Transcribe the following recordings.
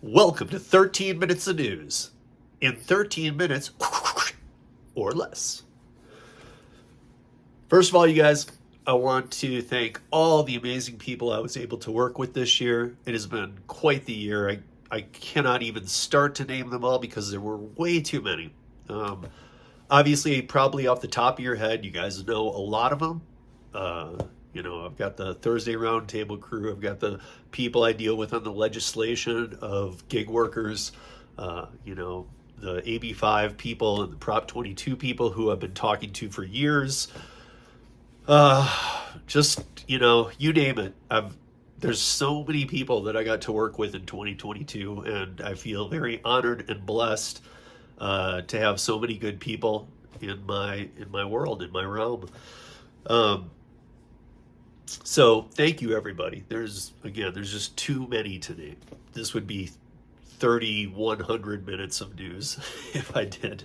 Welcome to 13 Minutes of News. In 13 minutes or less. First of all, you guys, I want to thank all the amazing people I was able to work with this year. It has been quite the year. I cannot even start to name them all because there were way too many. Obviously, probably off the top of your head, you guys know a lot of them. I've got the Thursday Roundtable crew. I've got the people I deal with on the legislation of gig workers. The AB5 people and the Prop 22 people who I've been talking to for years. You name it. There's so many people that I got to work with in 2022, and I feel very honored and blessed to have so many good people in my world, in my realm. So thank you, everybody. There's just too many to name. This would be 3,100 minutes of news if I did.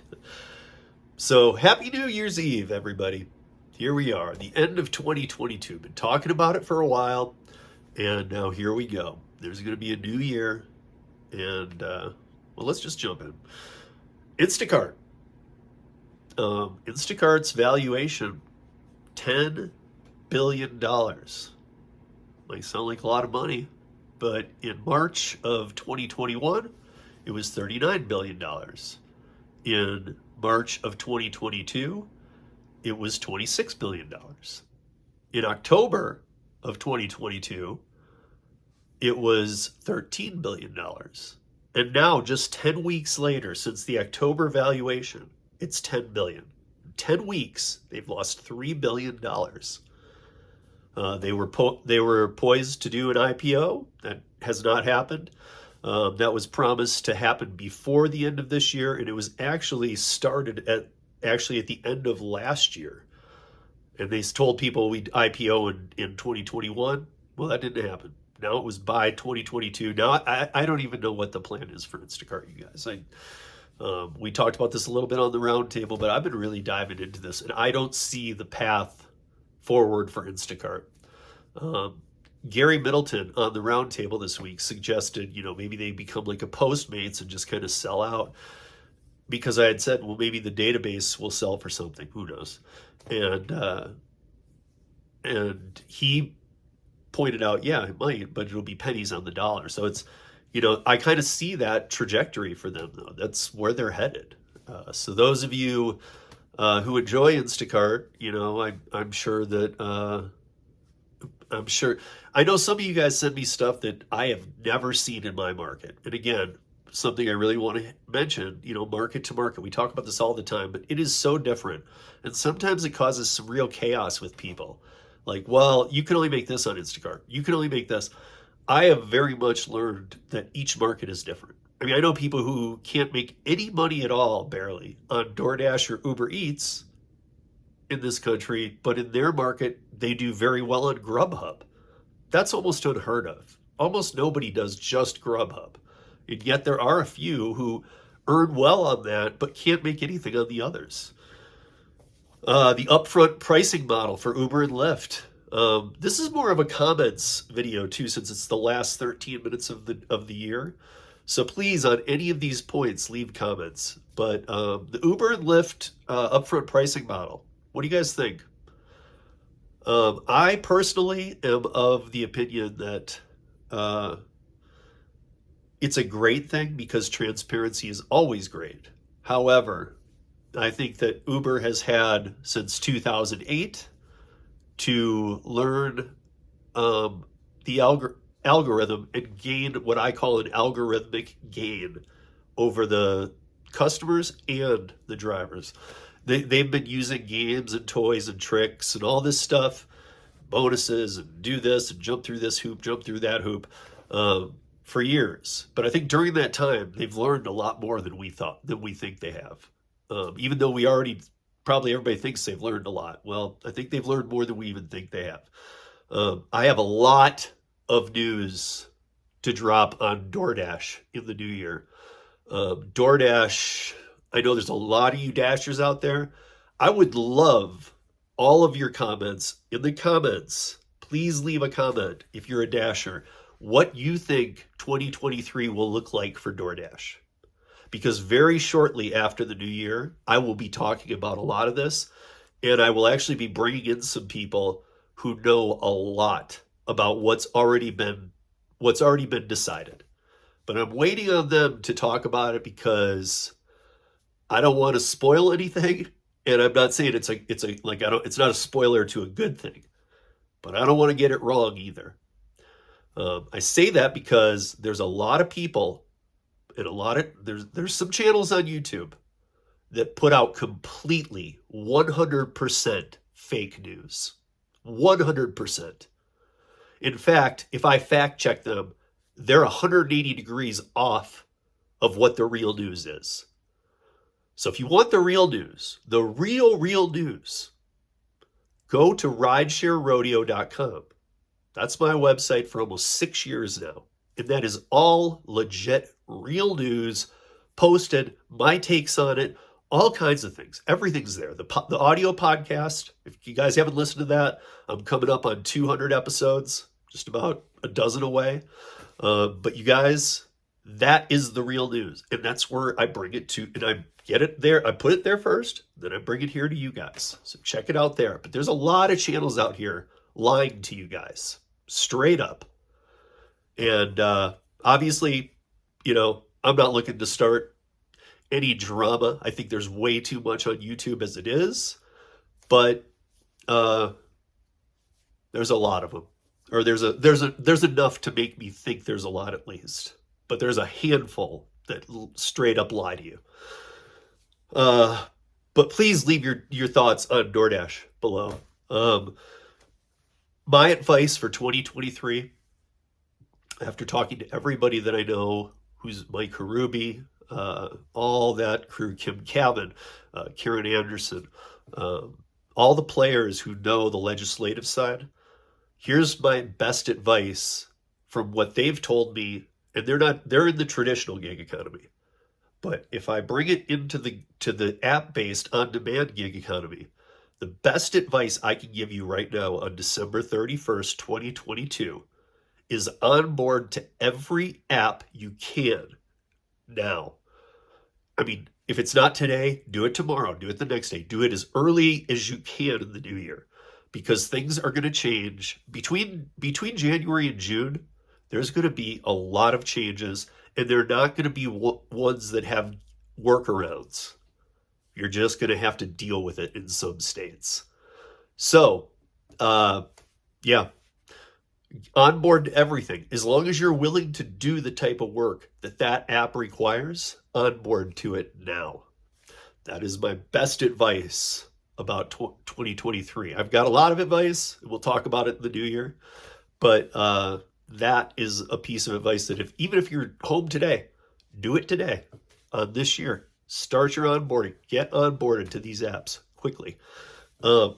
So happy New Year's Eve, everybody. Here we are, the end of 2022. Been talking about it for a while, and now here we go. There's going to be a new year, and let's just jump in. Instacart. Instacart's valuation, $10 billion. Might sound like a lot of money, but in March of 2021, it was $39 billion. In March of 2022, it was $26 billion. In October of 2022, it was $13 billion. And now, just 10 weeks later, since the October valuation, it's $10 billion. In 10 weeks, they've lost $3 billion. They were poised to do an IPO. That has not happened. That was promised to happen before the end of this year, and it was actually started at the end of last year. And they told people we'd IPO in 2021. Well, that didn't happen. Now it was by 2022. Now I don't even know what the plan is for Instacart, you guys. We talked about this a little bit on the roundtable, but I've been really diving into this, and I don't see the path forward for Instacart. Gary Middleton on the roundtable this week suggested, maybe they become like a Postmates and just kind of sell out. Because I had said, well, maybe the database will sell for something. Who knows? And he pointed out, yeah, it might, but it'll be pennies on the dollar. So it's, I kind of see that trajectory for them, though. That's where they're headed. So those of you who enjoy Instacart, I'm sure that, I know some of you guys send me stuff that I have never seen in my market. And again, something I really want to mention, market to market. We talk about this all the time, but it is so different. And sometimes it causes some real chaos with people. Like, well, you can only make this on Instacart. You can only make this. I have very much learned that each market is different. I mean, I know people who can't make any money at all, barely, on Doordash or Uber Eats in this country, but in their market, they do very well on Grubhub. That's almost unheard of. Almost nobody does just Grubhub. And yet there are a few who earn well on that, but can't make anything on the others. The upfront pricing model for Uber and Lyft. This is more of a comments video too, since it's the last 13 minutes of the year. So please, on any of these points, leave comments. But the Uber and Lyft upfront pricing model, what do you guys think? I personally am of the opinion that it's a great thing because transparency is always great. However, I think that Uber has had since 2008 to learn the algorithm and gain what I call an algorithmic gain over the customers and the drivers. They've been using games and toys and tricks and all this stuff, bonuses and do this and jump through this hoop, jump through that hoop, for years. But I think during that time, they've learned a lot more than we think they have. Even though probably everybody thinks they've learned a lot. Well, I think they've learned more than we even think they have. I have a lot of news to drop on Doordash in the new year. Doordash, I know there's a lot of you Dashers out there. I would love all of your comments in the comments. Please leave a comment if you're a Dasher. what you think 2023 will look like for DoorDash. Because very shortly after the new year, I will be talking about a lot of this, and I will actually be bringing in some people who know a lot about what's already been decided. But I'm waiting on them to talk about it because I don't want to spoil anything, and I'm not saying it's not a spoiler to a good thing, but I don't want to get it wrong either. I say that because there's a lot of people and there's some channels on YouTube that put out completely 100% fake news. 100%. In fact, if I fact check them, they're 180 degrees off of what the real news is. So if you want the real news, the real news, go to ridesharerodeo.com. That's my website for almost 6 years now. And that is all legit, real news, posted, my takes on it, all kinds of things. Everything's there. The audio podcast, if you guys haven't listened to that, I'm coming up on 200 episodes, just about a dozen away. But you guys, that is the real news. And that's where I bring it to, and I get it there. I put it there first, then I bring it here to you guys. So check it out there. But there's a lot of channels out here lying to you guys, straight up. And obviously, I'm not looking to start any drama. I think there's way too much on YouTube as it is. But there's a lot of them. Or there's enough to make me think there's a lot at least. But there's a handful that straight up lie to you. But please leave your thoughts on DoorDash below. My advice for 2023, after talking to everybody that I know, who's Mike Harubi, all that crew, Kim Cabin, Karen Anderson, all the players who know the legislative side, here's my best advice from what they've told me, and they're in the traditional gig economy. But if I bring it into the app-based on-demand gig economy, the best advice I can give you right now on December 31st, 2022 is onboard to every app you can now. I mean, if it's not today, do it tomorrow, do it the next day, do it as early as you can in the new year, because things are going to change. Between January and June, there's going to be a lot of changes, and they're not going to be ones that have workarounds. You're just going to have to deal with it in some states. So, yeah, onboard to everything. As long as you're willing to do the type of work that app requires, onboard to it now. That is my best advice about 2023. I've got a lot of advice. We'll talk about it in the new year. But that is a piece of advice that even if you're home today, do it today on this year. Start your onboarding. Get onboarded to these apps quickly. I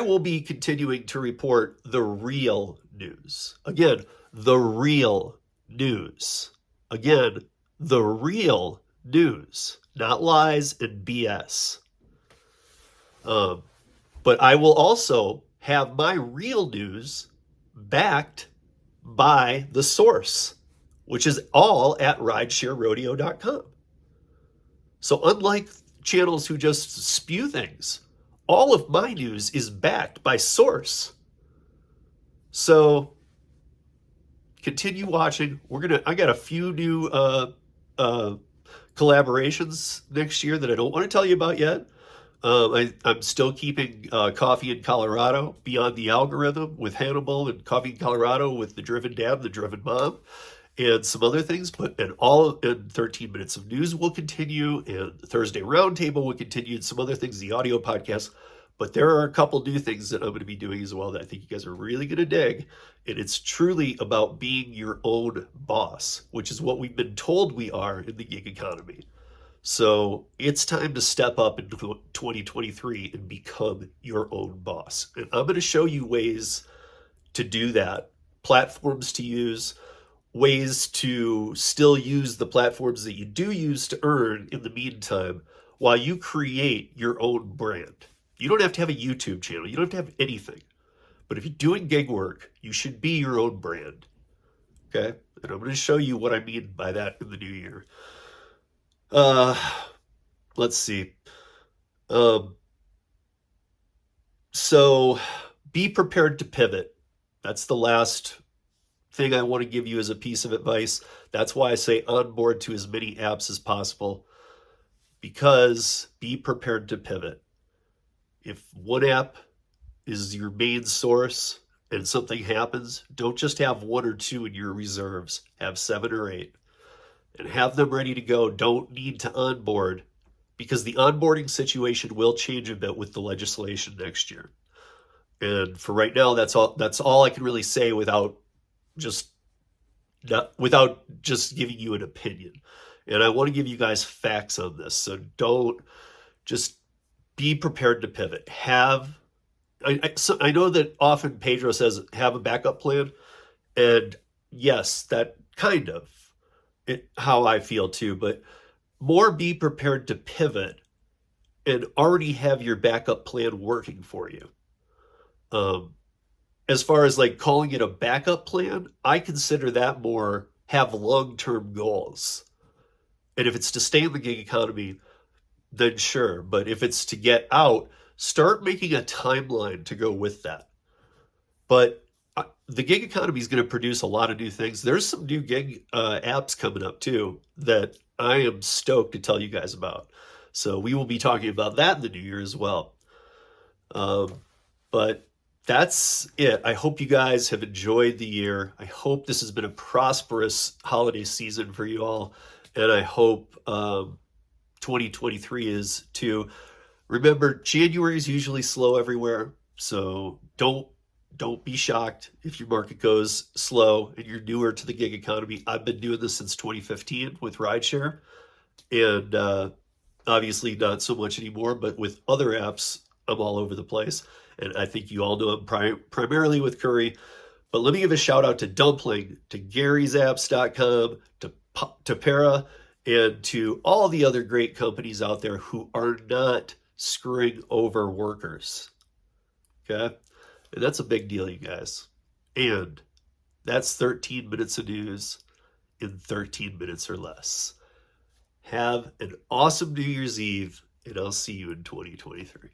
will be continuing to report the real news. Again, the real news. Again, the real news, not lies and BS. But I will also have my real news backed by the source, which is all at ridesharerodeo.com. So unlike channels who just spew things, all of my news is backed by source. So continue watching. I got a few new collaborations next year that I don't want to tell you about yet. I'm still keeping Coffee in Colorado Beyond the Algorithm with Hannibal, and Coffee in Colorado with the Driven Dad, the Driven Mom, and some other things. And 13 Minutes of News will continue, and the Thursday Roundtable will continue, and some other things, the audio podcast. But there are a couple new things that I'm going to be doing as well that I think you guys are really going to dig. And it's truly about being your own boss, which is what we've been told we are in the gig economy. So it's time to step up into 2023 and become your own boss. And I'm going to show you ways to do that, platforms to use, ways to still use the platforms that you do use to earn in the meantime while you create your own brand. You don't have to have a YouTube channel. You don't have to have anything. But if you're doing gig work, you should be your own brand. Okay? And I'm going to show you what I mean by that in the new year. Let's see. So be prepared to pivot. That's the last thing I want to give you as a piece of advice. That's why I say onboard to as many apps as possible, because be prepared to pivot. If one app is your main source and something happens, don't just have one or two in your reserves. Have 7 or 8 and have them ready to go. Don't need to onboard, because the onboarding situation will change a bit with the legislation next year. And for right now, that's all I can really say without just giving you an opinion. And I want to give you guys facts on this. So don't just be prepared to pivot. I know that often Pedro says have a backup plan. And yes, that kind of how I feel too, but more be prepared to pivot and already have your backup plan working for you. As far as like calling it a backup plan, I consider that more have long-term goals. And if it's to stay in the gig economy, then sure. But if it's to get out, start making a timeline to go with that. But the gig economy is going to produce a lot of new things. There's some new gig apps coming up too that I am stoked to tell you guys about. So we will be talking about that in the new year as well. But that's it. I hope you guys have enjoyed the year. I hope this has been a prosperous holiday season for you all. And I hope 2023 is too. Remember, January is usually slow everywhere. So don't be shocked if your market goes slow and you're newer to the gig economy. I've been doing this since 2015 with Rideshare. And obviously not so much anymore, but with other apps, I'm all over the place. And I think you all know I'm primarily with Curry. But let me give a shout out to Dumpling, to Gary'sApps.com, to Para, and to all the other great companies out there who are not screwing over workers. Okay? And that's a big deal, you guys. And that's 13 minutes of news in 13 minutes or less. Have an awesome New Year's Eve, and I'll see you in 2023.